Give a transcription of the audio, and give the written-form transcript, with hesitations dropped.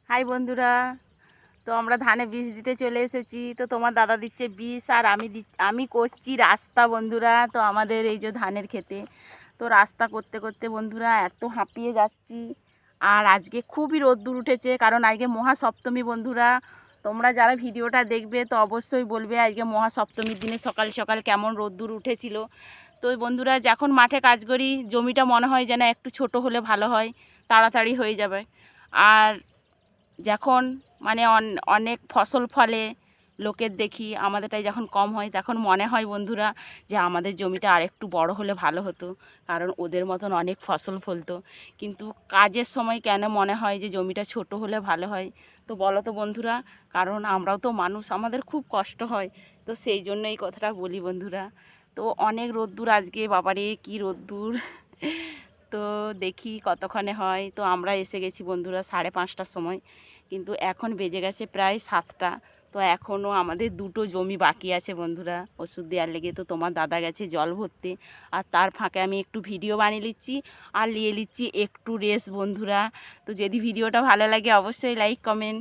High বন্ধুরা, তো আমরা ধানে বীজ দিতে চলে এসেছি। তো তোমার দাদা দিচ্ছে বীজ আর আমি করছি রাস্তা বন্ধুরা। তো আমাদের এই যে ধানের খেতে তো রাস্তা করতে করতে বন্ধুরা এত হাঁপিয়ে যাচ্ছি। আর আজকে খুবই রোদ্দুর উঠেছে, কারণ আজকে মহাসপ্তমী বন্ধুরা। তোমরা যারা ভিডিওটা দেখবে তো অবশ্যই বলবে আজকে মহাসপ্তমীর দিনে সকাল সকাল কেমন রোদ্দুর উঠেছিল। তো বন্ধুরা, যখন মাঠে কাজ করি জমিটা মনে হয় যেন একটু ছোট হলে ভালো হয়, তাড়াতাড়ি হয়ে যাবে। আর যখন মানে অনেক ফসল ফলে লোকের দেখি, আমাদেরটাই যখন কম হয় তখন মনে হয় বন্ধুরা যে আমাদের জমিটা আরেকটু বড় হলে ভালো হতো, কারণ ওদের মতন অনেক ফসল ফলতো। কিন্তু কাজের সময় কেন মনে হয় যে জমিটা ছোট হলে ভালো হয়? তো বলো তো বন্ধুরা, কারণ আমরাও তো মানুষ, আমাদের খুব কষ্ট হয়। তো সেই জন্য এই কথাটা বলি বন্ধুরা। তো অনেক রোদ্দুর আজকে, বাবারে কি রোদ্দুর! তো দেখি কতক্ষণে হয়। তো আমরা এসে গেছি বন্ধুরা 5:30টার সময়, কিন্তু এখন বেজে গেছে প্রায় 7টা। তো এখনও আমাদের 2টো জমি বাকি আছে বন্ধুরা ওষুধ দেওয়ার লেগে। তো তোমার দাদা গেছে জল ভরতে, আর তার ফাঁকে আমি একটু ভিডিও বানিয়ে নিচ্ছি আর নিয়ে নিচ্ছি একটু রেস্ট বন্ধুরা। তো যদি ভিডিওটা ভালো লাগে অবশ্যই লাইক কমেন্ট